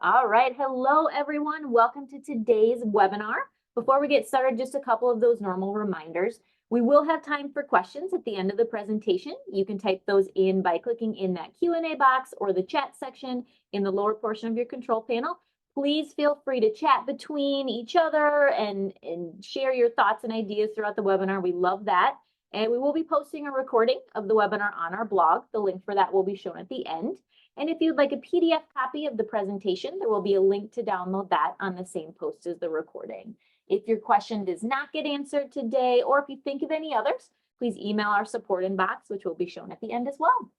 All right. Hello, everyone. Welcome to today's webinar. Before we get started, just a couple of those normal reminders. We will have time for questions at the end of the presentation. You can type those in by clicking in that Q&A box or the chat section in the lower portion of your control panel. Please feel free to chat between each other and share your thoughts and ideas throughout the webinar. We love that. And we will be posting a recording of the webinar on our blog. The link for that will be shown at the end. And if you'd like a PDF copy of the presentation, there will be a link to download that on the same post as the recording. If your question does not get answered today, or if you think of any others, please email our support inbox, which will be shown at the end as well.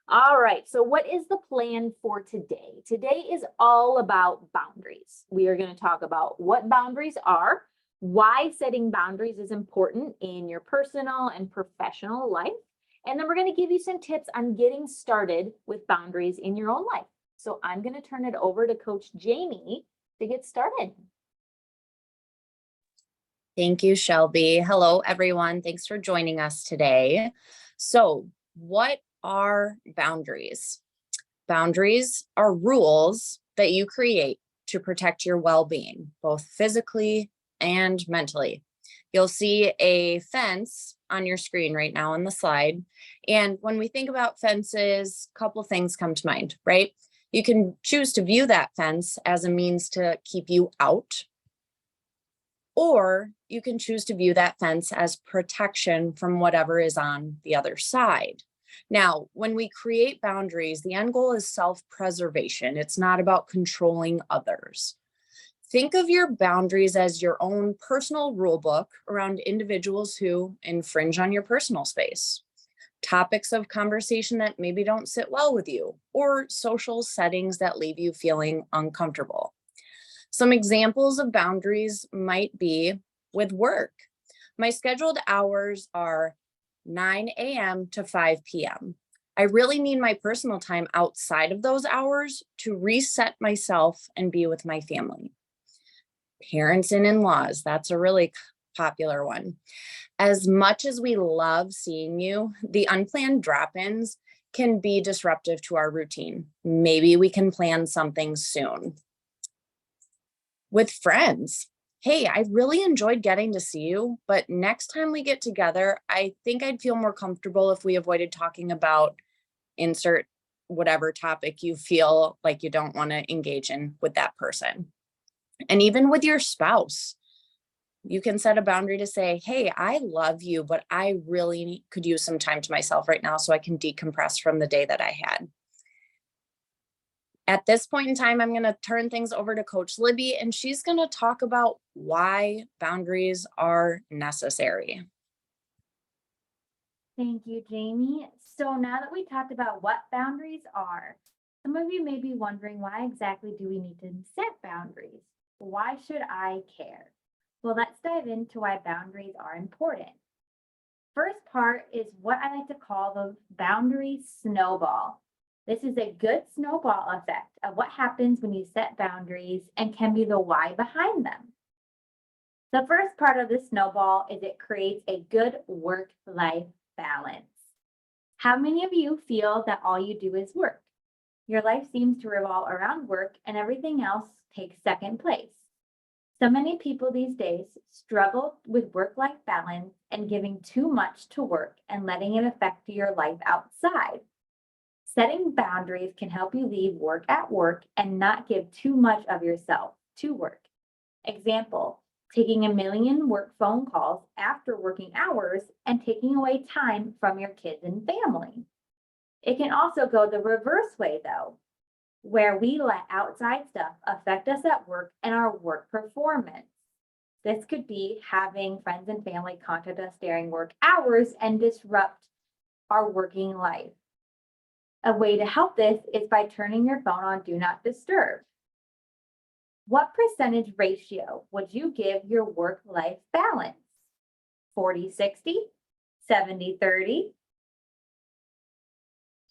All right, so what is the plan for today? Today is all about boundaries. We are going to talk about what boundaries are, why setting boundaries is important in your personal and professional life, and then we're going to give you some tips on getting started with boundaries in your own life. So I'm going to turn it over to Coach Jamie to get started. Thank you, Shelby. Hello, everyone. Thanks for joining us today. So, what are boundaries? Boundaries are rules that you create to protect your well-being, both physically and mentally. You'll see a fence on your screen right now on the slide. And when we think about fences, a couple things come to mind, right? You can choose to view that fence as a means to keep you out, or you can choose to view that fence as protection from whatever is on the other side. Now, when we create boundaries, the end goal is self-preservation. It's not about controlling others. Think of your boundaries as your own personal rule book around individuals who infringe on your personal space, topics of conversation that maybe don't sit well with you, or social settings that leave you feeling uncomfortable. Some examples of boundaries might be with work. My scheduled hours are 9 a.m. to 5 p.m. I really need my personal time outside of those hours to reset myself and be with my family. Parents and in-laws, that's a really popular one. As much as we love seeing you, the unplanned drop-ins can be disruptive to our routine. Maybe we can plan something soon. With friends, hey, I really enjoyed getting to see you, but next time we get together, I think I'd feel more comfortable if we avoided talking about insert whatever topic you feel like you don't want to engage in with that person. And even with your spouse, you can set a boundary to say, hey, I love you, but I really could use some time to myself right now so I can decompress from the day that I had. At this point in time, I'm going to turn things over to Coach Libby, and she's going to talk about why boundaries are necessary. Thank you, Jamie. So now that we talked about what boundaries are, some of you may be wondering, why exactly do we need to set boundaries? Why should I care? Well, let's dive into why boundaries are important. First part is what I like to call the boundary snowball. This is a good snowball effect of what happens when you set boundaries and can be the why behind them. The first part of the snowball is it creates a good work-life balance. How many of you feel that all you do is work? Your life seems to revolve around work and everything else takes second place. So many people these days struggle with work-life balance and giving too much to work and letting it affect your life outside. Setting boundaries can help you leave work at work and not give too much of yourself to work. Example, taking a million work phone calls after working hours and taking away time from your kids and family. It can also go the reverse way though, where we let outside stuff affect us at work and our work performance. This could be having friends and family contact us during work hours and disrupt our working life. A way to help this is by turning your phone on Do Not Disturb. What percentage ratio would you give your work-life balance? 40-60, 70-30?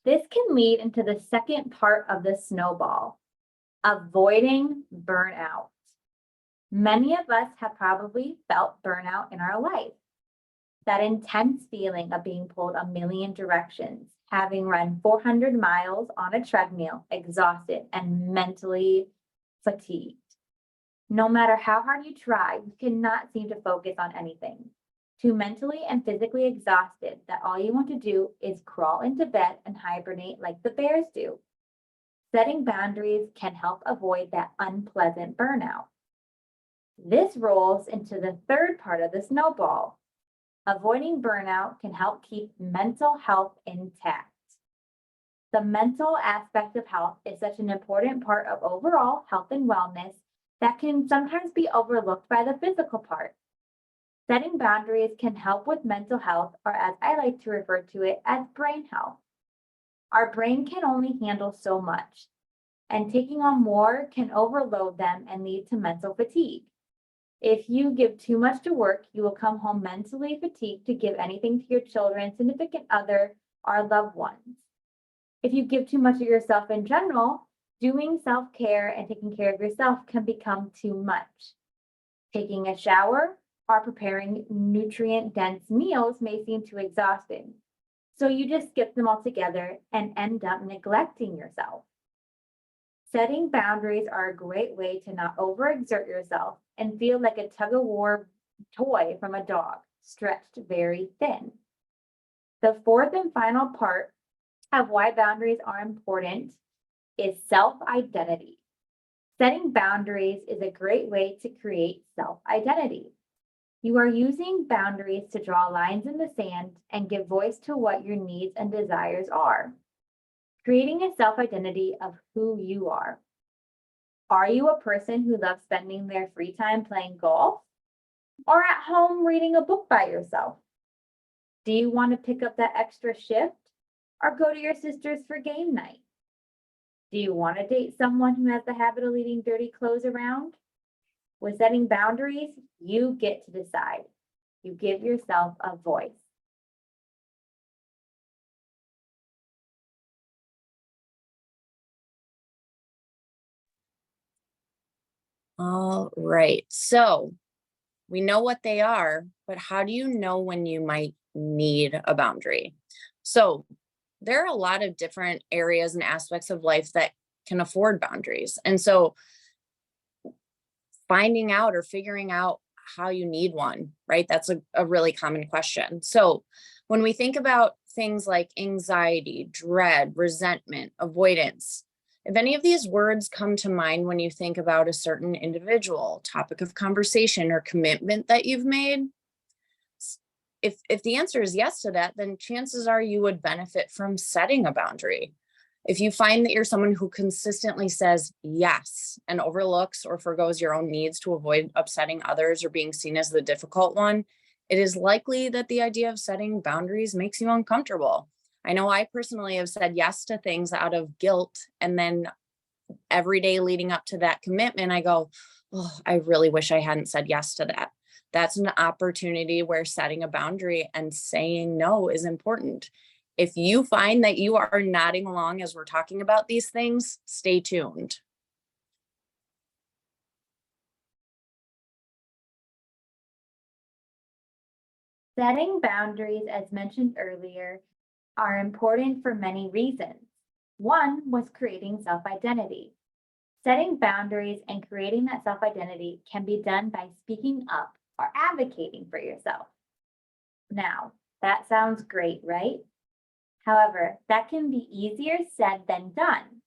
This can lead into the second part of the snowball, avoiding burnout. Many of us have probably felt burnout in our life. That intense feeling of being pulled a million directions having run 400 miles on a treadmill, exhausted and mentally fatigued. No matter how hard you try, you cannot seem to focus on anything. Too mentally and physically exhausted that all you want to do is crawl into bed and hibernate like the bears do. Setting boundaries can help avoid that unpleasant burnout. This rolls into the third part of the snowball. Avoiding burnout can help keep mental health intact. The mental aspect of health is such an important part of overall health and wellness that can sometimes be overlooked by the physical part. Setting boundaries can help with mental health, or as I like to refer to it, as brain health. Our brain can only handle so much, and taking on more can overload them and lead to mental fatigue. If you give too much to work, you will come home mentally fatigued to give anything to your children, significant other, or loved ones. If you give too much of yourself in general, doing self-care and taking care of yourself can become too much. Taking a shower or preparing nutrient-dense meals may seem too exhausting. So you just skip them altogether and end up neglecting yourself. Setting boundaries are a great way to not overexert yourself and feel like a tug-of-war toy from a dog, stretched very thin. The fourth and final part of why boundaries are important is self-identity. Setting boundaries is a great way to create self-identity. You are using boundaries to draw lines in the sand and give voice to what your needs and desires are. Creating a self-identity of who you are. Are you a person who loves spending their free time playing golf? Or at home reading a book by yourself? Do you want to pick up that extra shift or go to your sister's for game night? Do you want to date someone who has the habit of leaving dirty clothes around? With setting boundaries, you get to decide. You give yourself a voice. All right, so we know what they are, but how do you know when you might need a boundary? So there are a lot of different areas and aspects of life that can afford boundaries. And so finding out or figuring out how you need one, right? That's a really common question. So when we think about things like anxiety, dread, resentment, avoidance, if any of these words come to mind when you think about a certain individual, topic of conversation, or commitment that you've made, if the answer is yes to that, then chances are you would benefit from setting a boundary. If you find that you're someone who consistently says yes and overlooks or forgoes your own needs to avoid upsetting others or being seen as the difficult one, it is likely that the idea of setting boundaries makes you uncomfortable. I know I personally have said yes to things out of guilt, and then every day leading up to that commitment, I go, oh, I really wish I hadn't said yes to that. That's an opportunity where setting a boundary and saying no is important. If you find that you are nodding along as we're talking about these things, stay tuned. Setting boundaries, as mentioned earlier, are important for many reasons. One was creating self-identity. Setting boundaries and creating that self-identity can be done by speaking up or advocating for yourself. Now, that sounds great, right? However, that can be easier said than done.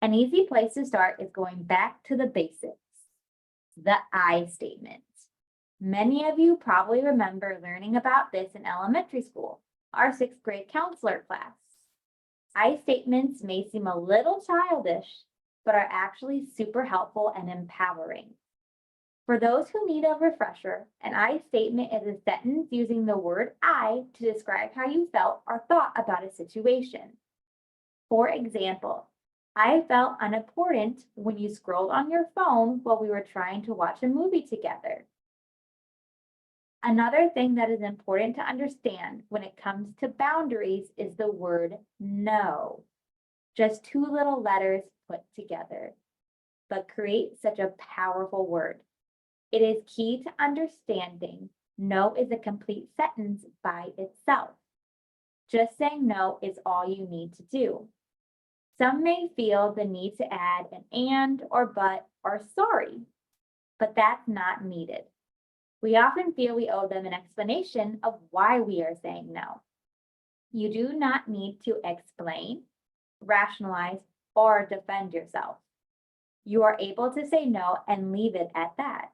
An easy place to start is going back to the basics, the I statement. Many of you probably remember learning about this in elementary school, our sixth grade counselor class. I statements may seem a little childish, but are actually super helpful and empowering. For those who need a refresher, an I statement is a sentence using the word I to describe how you felt or thought about a situation. For example, I felt unimportant when you scrolled on your phone while we were trying to watch a movie together. Another thing that is important to understand when it comes to boundaries is the word no. Just two little letters put together, but create such a powerful word. It is key to understanding no is a complete sentence by itself. Just saying no is all you need to do. Some may feel the need to add an and or but or sorry, but that's not needed. We often feel we owe them an explanation of why we are saying no. You do not need to explain, rationalize, or defend yourself. You are able to say no and leave it at that.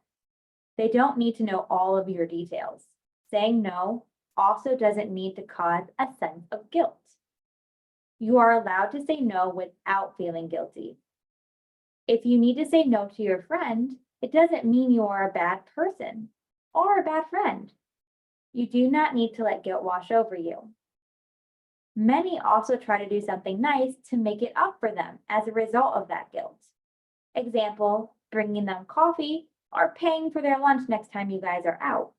They don't need to know all of your details. Saying no also doesn't need to cause a sense of guilt. You are allowed to say no without feeling guilty. If you need to say no to your friend, it doesn't mean you are a bad person or a bad friend. You do not need to let guilt wash over you. Many also try to do something nice to make it up for them as a result of that guilt. Example, bringing them coffee or paying for their lunch next time you guys are out.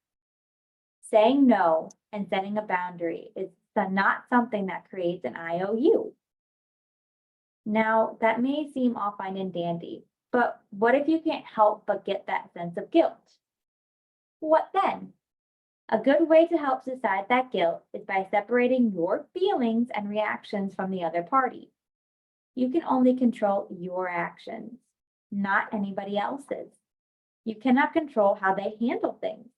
Saying no and setting a boundary is not something that creates an IOU. Now, that may seem all fine and dandy, but what if you can't help but get that sense of guilt? What then? A good way to help decide that guilt is by separating your feelings and reactions from the other party. You can only control your actions, not anybody else's. You cannot control how they handle things.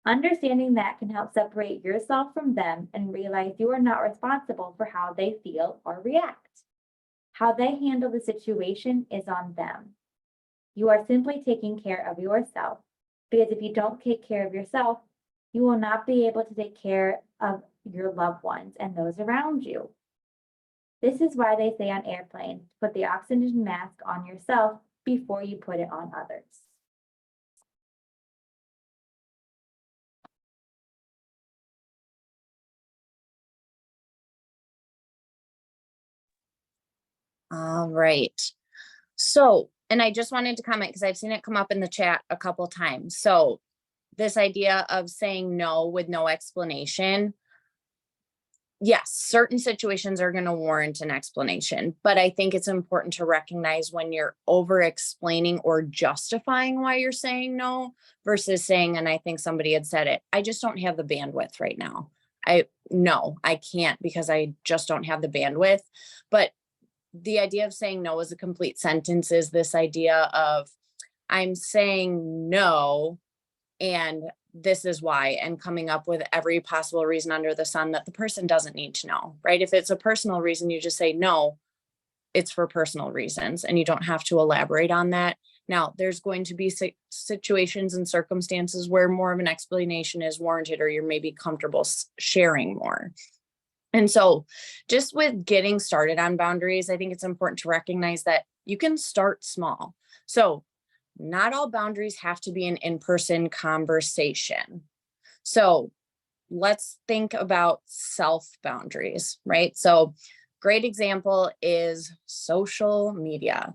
Understanding that can help separate yourself from them and realize you are not responsible for how they feel or react. How they handle the situation is on them. You are simply taking care of yourself, because if you don't take care of yourself, you will not be able to take care of your loved ones and those around you. This is why they say on airplanes, put the oxygen mask on yourself before you put it on others. All right. So, and I just wanted to comment because I've seen it come up in the chat a couple times. So this idea of saying no with no explanation. Yes, certain situations are going to warrant an explanation, but I think it's important to recognize when you're over explaining or justifying why you're saying no versus saying, and I think somebody had said it, I just don't have the bandwidth right now. No, I can't because I just don't have the bandwidth. But the idea of saying no as a complete sentence is this idea of I'm saying no, and this is why, and coming up with every possible reason under the sun that the person doesn't need to know, right? If it's a personal reason, you just say no, it's for personal reasons, and you don't have to elaborate on that. Now, there's going to be situations and circumstances where more of an explanation is warranted, or you're maybe comfortable sharing more. And so just with getting started on boundaries, I think it's important to recognize that you can start small. So not all boundaries have to be an in-person conversation. So let's think about self boundaries, right? So great example is social media.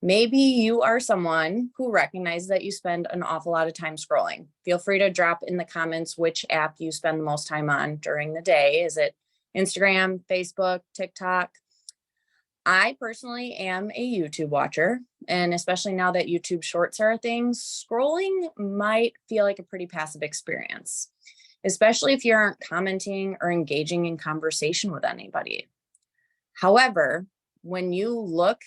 Maybe you are someone who recognizes that you spend an awful lot of time scrolling. Feel free to drop in the comments which app you spend the most time on during the day. Is it Instagram, Facebook, TikTok? I personally am a YouTube watcher, and especially now that YouTube shorts are a thing, scrolling might feel like a pretty passive experience, especially if you aren't commenting or engaging in conversation with anybody. However, when you look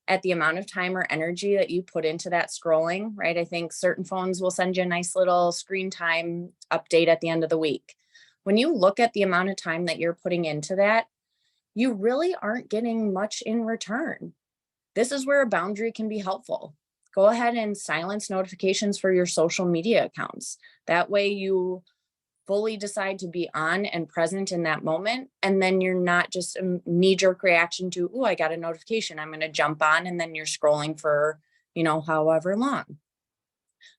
at the amount of time or energy that you put into that scrolling, right? I think certain phones will send you a nice little screen time update at the end of the week. When you look at the amount of time that you're putting into that, you really aren't getting much in return. This is where a boundary can be helpful. Go ahead and silence notifications for your social media accounts. That way you fully decide to be on and present in that moment. And then you're not just a knee-jerk reaction to, oh, I got a notification, I'm going to jump on, and then you're scrolling for, however long.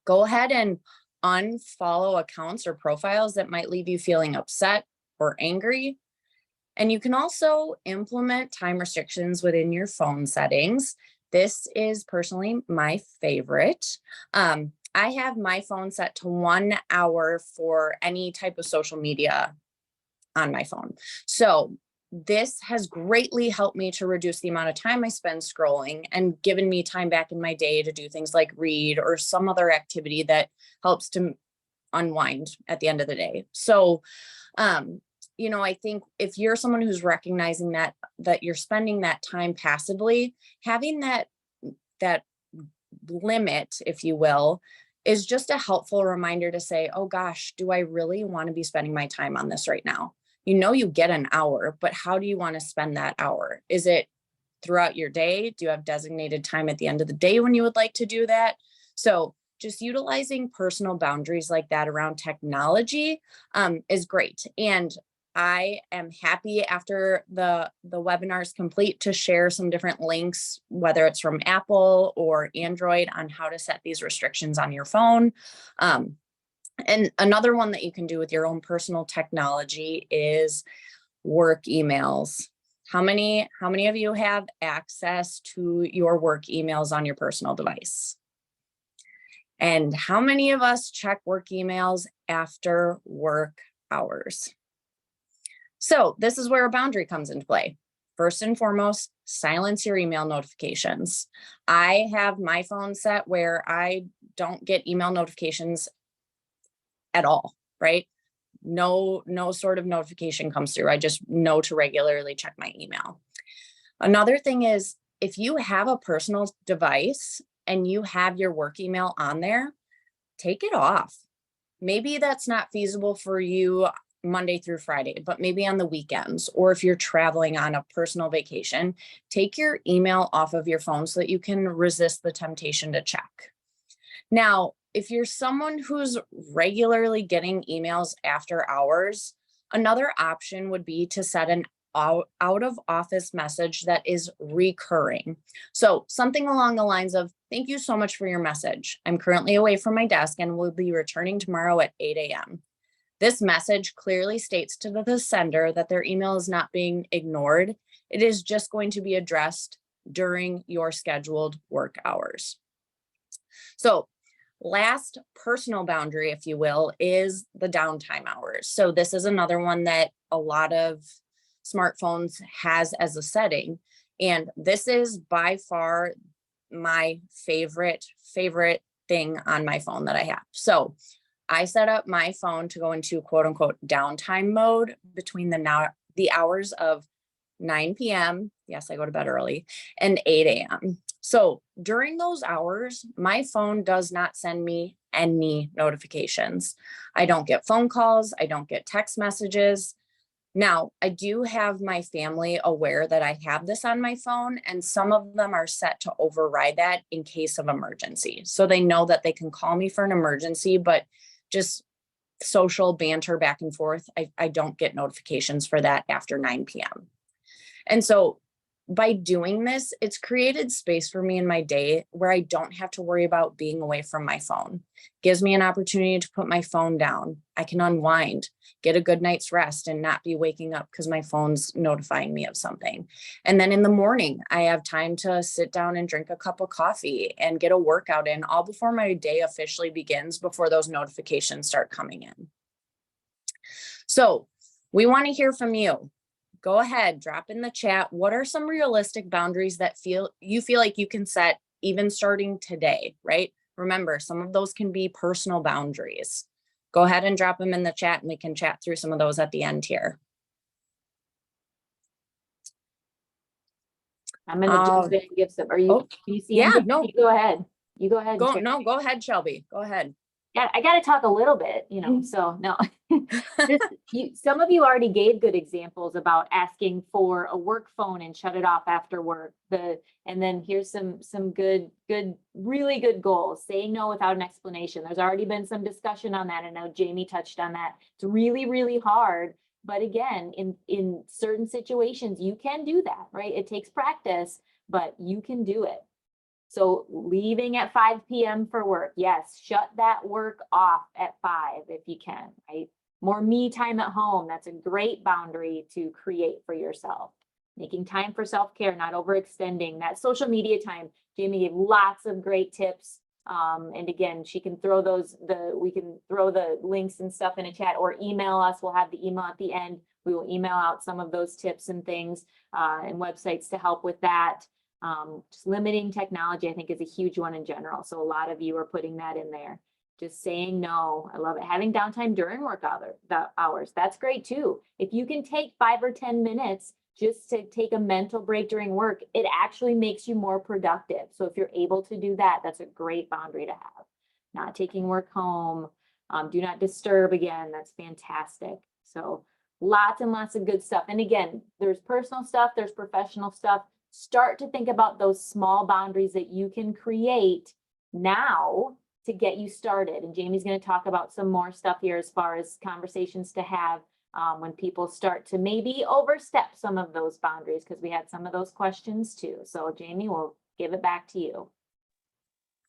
Go ahead and unfollow accounts or profiles that might leave you feeling upset or angry. And you can also implement time restrictions within your phone settings. This is personally my favorite. I have my phone set to 1 hour for any type of social media on my phone. So this has greatly helped me to reduce the amount of time I spend scrolling and given me time back in my day to do things like read or some other activity that helps to unwind at the end of the day. So I think if you're someone who's recognizing that you're spending that time passively, having that limit, if you will, is just a helpful reminder to say, oh gosh, do I really want to be spending my time on this right now? You get an hour, but how do you want to spend that hour? Is it throughout your day? Do you have designated time at the end of the day when you would like to do that? So just utilizing personal boundaries like that around technology is great. And I am happy after the webinar is complete to share some different links, whether it's from Apple or Android, on how to set these restrictions on your phone. And another one that you can do with your own personal technology is work emails. How many of you have access to your work emails on your personal device? And how many of us check work emails after work hours? So this is where a boundary comes into play. First and foremost, silence your email notifications. I have my phone set where I don't get email notifications at all, right? No sort of notification comes through. I just know to regularly check my email. Another thing is, if you have a personal device and you have your work email on there, take it off. Maybe that's not feasible for you Monday through Friday, but maybe on the weekends, or if you're traveling on a personal vacation, take your email off of your phone so that you can resist the temptation to check. Now, if you're someone who's regularly getting emails after hours, another option would be to set an out of office message that is recurring. So something along the lines of, thank you so much for your message. I'm currently away from my desk and will be returning tomorrow at 8 a.m. This message clearly states to the sender that their email is not being ignored. It is just going to be addressed during your scheduled work hours. So last personal boundary, if you will, is the downtime hours. So this is another one that a lot of smartphones has as a setting. And this is by far my favorite thing on my phone that I have. So I set up my phone to go into quote unquote downtime mode between the hours of 9 p.m. Yes, I go to bed early, and 8 a.m. So during those hours, my phone does not send me any notifications. I don't get phone calls. I don't get text messages. Now, I do have my family aware that I have this on my phone, and some of them are set to override that in case of emergency. So they know that they can call me for an emergency, but just social banter back and forth, I don't get notifications for that after 9 p.m. And so by doing this, it's created space for me in my day where I don't have to worry about being away from my phone. Gives me an opportunity to put my phone down. I can unwind, get a good night's rest, and not be waking up because my phone's notifying me of something. And then in the morning, I have time to sit down and drink a cup of coffee and get a workout in, all before my day officially begins, before those notifications start coming in. So we want to hear from you. Go ahead, drop in the chat. What are some realistic boundaries that you feel like you can set even starting today, right? Remember, some of those can be personal boundaries. Go ahead and drop them in the chat and we can chat through some of those at the end here. I'm gonna jump in and give some, can you see yeah, anything? no. You go ahead. You go ahead. Go ahead, Shelby. Go ahead. Yeah, I got to talk a little bit, so no. Some of you already gave good examples about asking for a work phone and shut it off after work. And then here's some good, really good goals. Saying no without an explanation. There's already been some discussion on that. I know Jamie touched on that. It's really, really hard. But again, in certain situations, you can do that, right? It takes practice, but you can do it. So leaving at 5 p.m. for work, yes, shut that work off at 5 if you can, right? More me time at home, that's a great boundary to create for yourself. Making time for self-care, not overextending. That social media time, Jamie gave lots of great tips. And again, she can throw we can throw the links and stuff in a chat or email us. We'll have the email at the end. We will email out some of those tips and things and websites to help with that. Just limiting technology, I think, is a huge one in general. So a lot of you are putting that in there. Just saying no. I love it. Having downtime during hours. That's great too. If you can take 5 or 10 minutes just to take a mental break during work, it actually makes you more productive. So if you're able to do that, that's a great boundary to have. Not taking work home, do not disturb again. That's fantastic. So lots and lots of good stuff. And again, there's personal stuff, there's professional stuff. Start to think about those small boundaries that you can create now to get you started. And Jamie's going to talk about some more stuff here as far as conversations to have when people start to maybe overstep some of those boundaries, because we had some of those questions too. So Jamie, we'll give it back to you.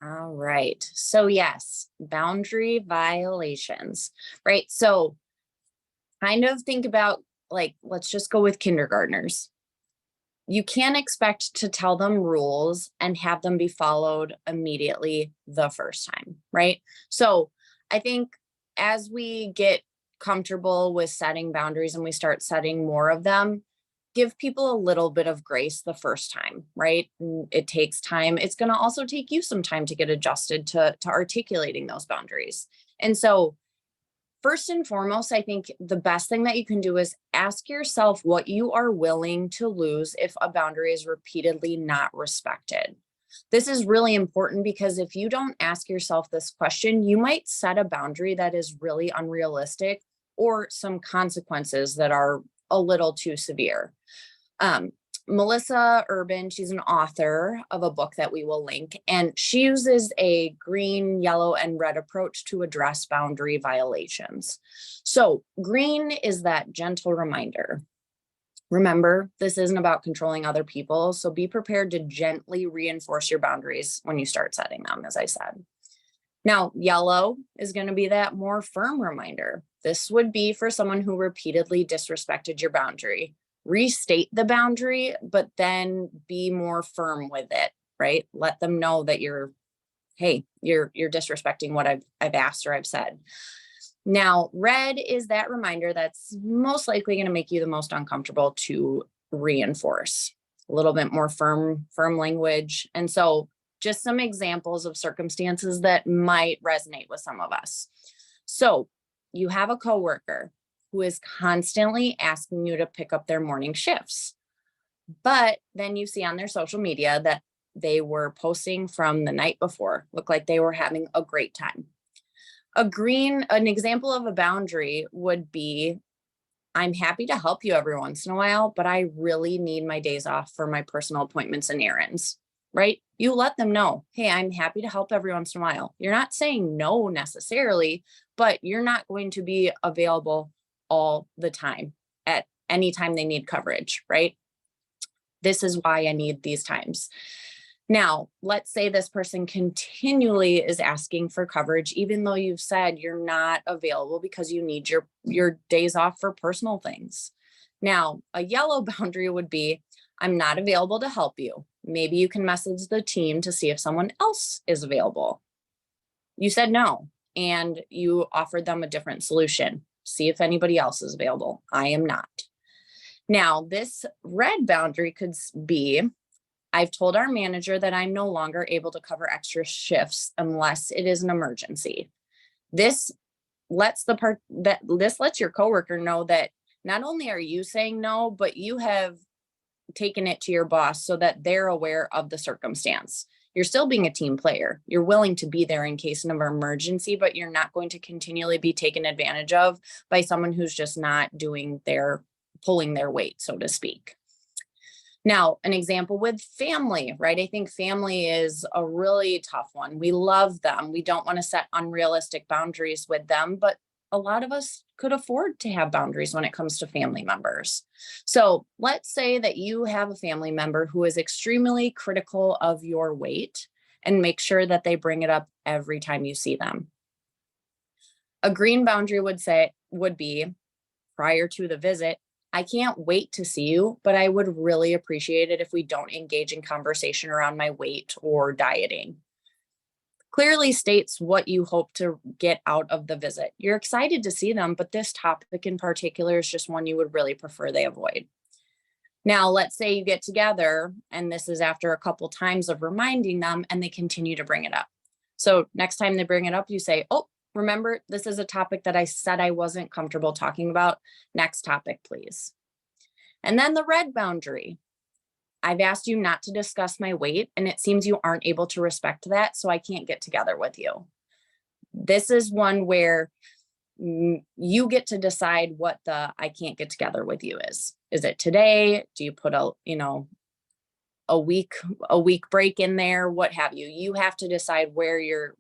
All right. So yes, boundary violations, right? So kind of think about, like, let's just go with kindergartners. You can't expect to tell them rules and have them be followed immediately the first time, right? So I think as we get comfortable with setting boundaries and we start setting more of them, give people a little bit of grace the first time, right? It takes time. It's going to also take you some time to get adjusted to articulating those boundaries. And so first and foremost, I think the best thing that you can do is ask yourself what you are willing to lose if a boundary is repeatedly not respected. This is really important because if you don't ask yourself this question, you might set a boundary that is really unrealistic or some consequences that are a little too severe. Melissa Urban, she's an author of a book that we will link, and she uses a green, yellow, and red approach to address boundary violations. So green is that gentle reminder. Remember, this isn't about controlling other people, so be prepared to gently reinforce your boundaries when you start setting them, as I said. Now, yellow is going to be that more firm reminder. This would be for someone who repeatedly disrespected your boundary. Restate the boundary, but then be more firm with it, right? Let them know that you're disrespecting what I've asked or I've said. Now, red is that reminder that's most likely going to make you the most uncomfortable to reinforce. A little bit more firm language. And so just some examples of circumstances that might resonate with some of us. So you have a coworker who is constantly asking you to pick up their morning shifts. But then you see on their social media that they were posting from the night before, look like they were having a great time. An example of a boundary would be, I'm happy to help you every once in a while, but I really need my days off for my personal appointments and errands, right? You let them know, hey, I'm happy to help every once in a while. You're not saying no necessarily, but you're not going to be available all the time at any time they need coverage, right? This is why I need these times. Now, let's say this person continually is asking for coverage, even though you've said you're not available because you need your days off for personal things. Now, a yellow boundary would be, I'm not available to help you. Maybe you can message the team to see if someone else is available. You said no, and you offered them a different solution. See if anybody else is available. I am not. Now, this red boundary could be, I've told our manager that I'm no longer able to cover extra shifts unless it is an emergency. This lets your coworker know that not only are you saying no, but you have taken it to your boss so that they're aware of the circumstance. You're still being a team player. You're willing to be there in case of an emergency, but you're not going to continually be taken advantage of by someone who's just not pulling their weight, so to speak. Now, an example with family, right? I think family is a really tough one. We love them. We don't want to set unrealistic boundaries with them, but a lot of us could afford to have boundaries when it comes to family members. So let's say that you have a family member who is extremely critical of your weight, and make sure that they bring it up every time you see them. A green boundary would be prior to the visit, I can't wait to see you, but I would really appreciate it if we don't engage in conversation around my weight or dieting. Clearly states what you hope to get out of the visit. You're excited to see them, but this topic in particular is just one you would really prefer they avoid. Now, let's say you get together, and this is after a couple times of reminding them, and they continue to bring it up. So next time they bring it up, you say, oh, remember, this is a topic that I said I wasn't comfortable talking about. Next topic, please. And then the red boundary. I've asked you not to discuss my weight, and it seems you aren't able to respect that, so I can't get together with you. This is one where you get to decide what the I can't get together with you is. Is it today? Do you put a week break in there? What have you? You have to decide where your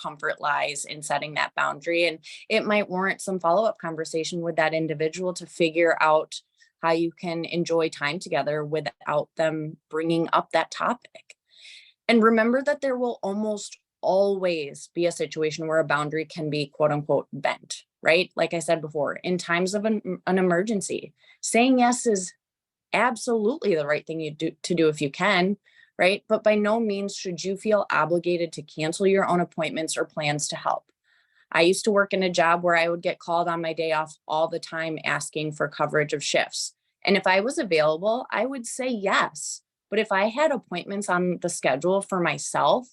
comfort lies in setting that boundary. And it might warrant some follow-up conversation with that individual to figure out how you can enjoy time together without them bringing up that topic. And remember that there will almost always be a situation where a boundary can be quote unquote bent, right? Like I said before, in times of an emergency, saying yes is absolutely the right thing to do if you can, right? But by no means should you feel obligated to cancel your own appointments or plans to help. I used to work in a job where I would get called on my day off all the time asking for coverage of shifts. And if I was available, I would say yes. But if I had appointments on the schedule for myself,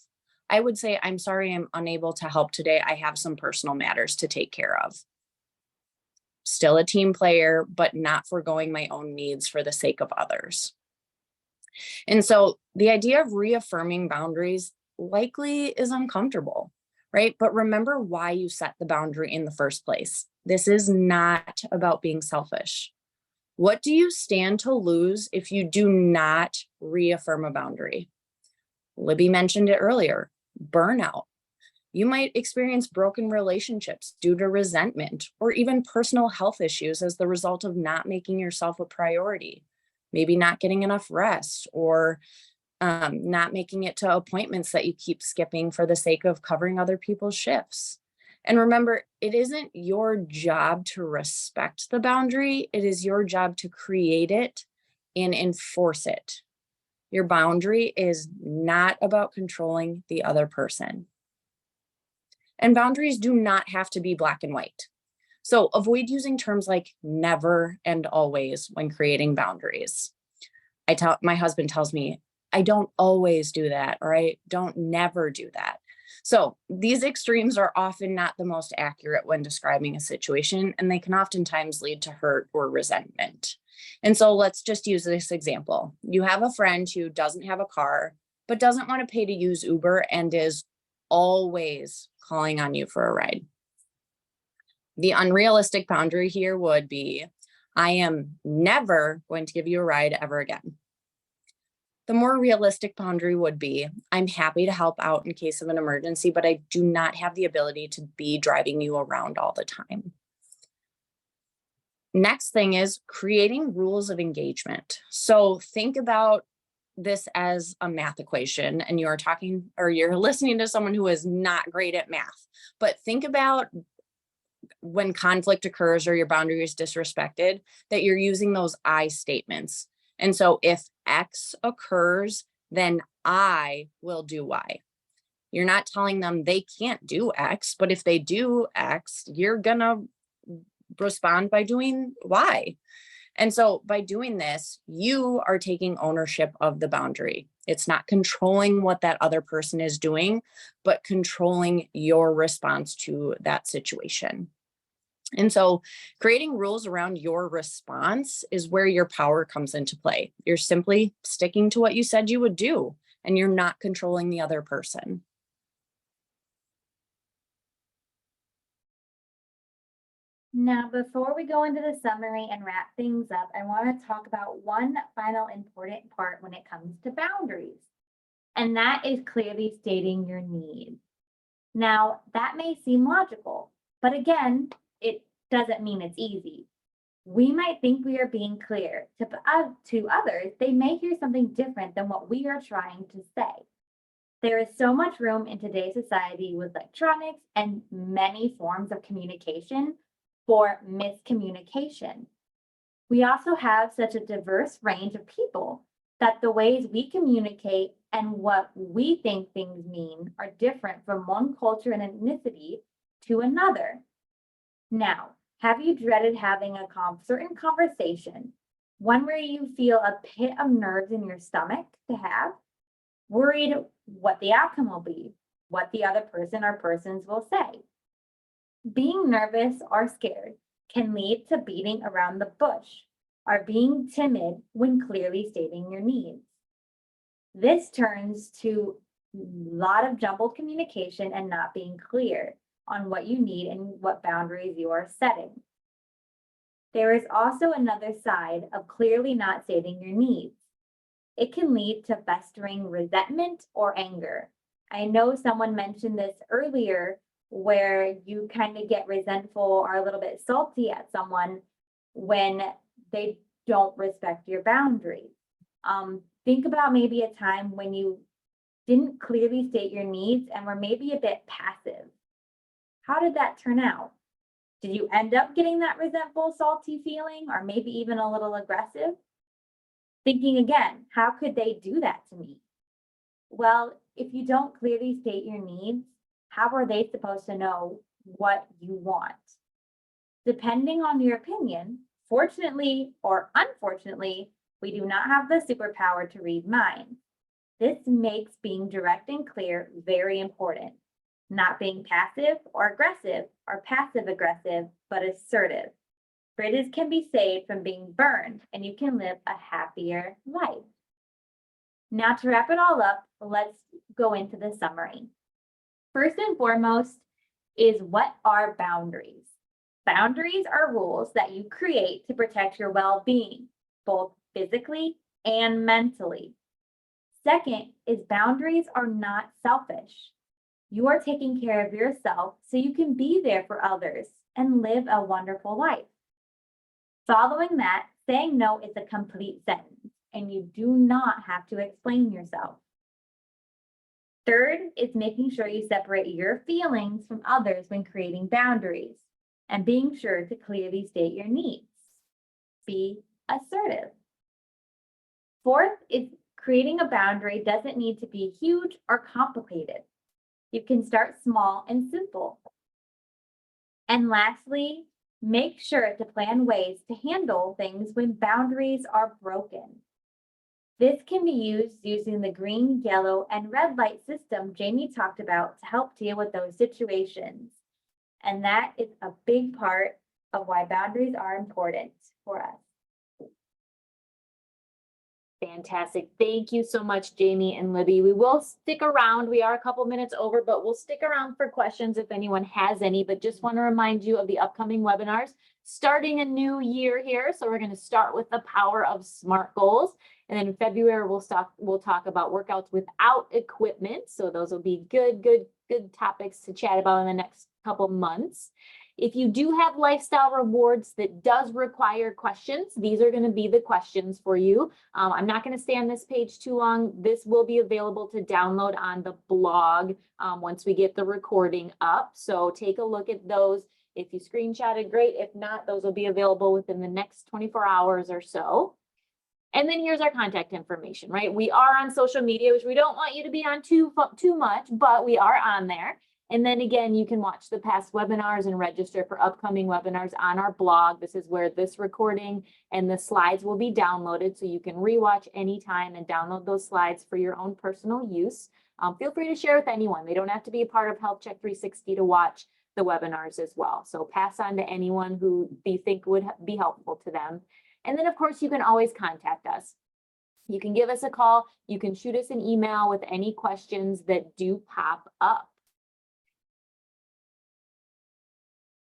I would say, I'm sorry, I'm unable to help today. I have some personal matters to take care of. Still a team player, but not forgoing my own needs for the sake of others. And so the idea of reaffirming boundaries likely is uncomfortable, right? But remember why you set the boundary in the first place. This is not about being selfish. What do you stand to lose if you do not reaffirm a boundary? Libby mentioned it earlier, burnout. You might experience broken relationships due to resentment or even personal health issues as the result of not making yourself a priority. Maybe not getting enough rest or not making it to appointments that you keep skipping for the sake of covering other people's shifts. And remember, it isn't your job to respect the boundary. It is your job to create it and enforce it. Your boundary is not about controlling the other person. And boundaries do not have to be black and white. So avoid using terms like never and always when creating boundaries. My husband tells me, I don't always do that, or I don't never do that. So these extremes are often not the most accurate when describing a situation, and they can oftentimes lead to hurt or resentment. And so let's just use this example. You have a friend who doesn't have a car, but doesn't want to pay to use Uber and is always calling on you for a ride. The unrealistic boundary here would be, I am never going to give you a ride ever again. The more realistic boundary would be, I'm happy to help out in case of an emergency, but I do not have the ability to be driving you around all the time. Next thing is creating rules of engagement. So think about this as a math equation, and you're talking or you're listening to someone who is not great at math, but think about when conflict occurs or your boundary is disrespected, that you're using those I statements. And so if X occurs, then I will do Y. You're not telling them they can't do X, but if they do X, you're gonna respond by doing Y. And so by doing this, you are taking ownership of the boundary. It's not controlling what that other person is doing, but controlling your response to that situation. And so creating rules around your response is where your power comes into play. You're simply sticking to what you said you would do, and you're not controlling the other person. Now, before we go into the summary and wrap things up, I want to talk about one final important part when it comes to boundaries, and that is clearly stating your needs. Now, that may seem logical, but again, it doesn't mean it's easy. We might think we are being clear. To others, they may hear something different than what we are trying to say. There is so much room in today's society with electronics and many forms of communication for miscommunication. We also have such a diverse range of people that the ways we communicate and what we think things mean are different from one culture and ethnicity to another. Now, have you dreaded having a certain conversation, one where you feel a pit of nerves in your stomach to have, worried what the outcome will be, what the other person or persons will say. Being nervous or scared can lead to beating around the bush or being timid when clearly stating your needs. This turns to a lot of jumbled communication and not being clear on what you need and what boundaries you are setting. There is also another side of clearly not stating your needs. It can lead to festering resentment or anger. I know someone mentioned this earlier where you kind of get resentful or a little bit salty at someone when they don't respect your boundaries. Think about maybe a time when you didn't clearly state your needs and were maybe a bit passive. How did that turn out? Did you end up getting that resentful, salty feeling, or maybe even a little aggressive? Thinking again, how could they do that to me? Well, if you don't clearly state your needs, how are they supposed to know what you want? Depending on your opinion, fortunately or unfortunately, we do not have the superpower to read minds. This makes being direct and clear very important. Not being passive or aggressive or passive aggressive, but assertive. Bridges can be saved from being burned and you can live a happier life. Now to wrap it all up, let's go into the summary. First and foremost is, what are boundaries? Boundaries are rules that you create to protect your well-being, both physically and mentally. Second is, boundaries are not selfish. You are taking care of yourself so you can be there for others and live a wonderful life. Following that, saying no is a complete sentence and you do not have to explain yourself. Third is making sure you separate your feelings from others when creating boundaries and being sure to clearly state your needs. Be assertive. Fourth is, creating a boundary doesn't need to be huge or complicated. You can start small and simple. And lastly, make sure to plan ways to handle things when boundaries are broken. This can be used using the green, yellow, and red light system Jamie talked about to help deal with those situations. And that is a big part of why boundaries are important for us. Fantastic. Thank you so much, Jamie and Libby. We will stick around. We are a couple minutes over, but we'll stick around for questions if anyone has any. But just want to remind you of the upcoming webinars, starting a new year here. So we're going to start with the power of SMART goals. And then in February, we'll talk about workouts without equipment. So those will be good topics to chat about in the next couple months. If you do have lifestyle rewards that does require questions, these are going to be the questions for you. I'm not going to stay on this page too long. This will be available to download on the blog once we get the recording up. So take a look at those. If you screenshotted, great. If not, those will be available within the next 24 hours or so. And then here's our contact information, right? We are on social media, which we don't want you to be on too much, but we are on there. And then again, you can watch the past webinars and register for upcoming webinars on our blog. This is where this recording and the slides will be downloaded, so you can rewatch anytime and download those slides for your own personal use. Feel free to share with anyone. They don't have to be a part of Health Check 360 to watch the webinars as well. So pass on to anyone who you think would be helpful to them. And then of course, you can always contact us. You can give us a call. You can shoot us an email with any questions that do pop up.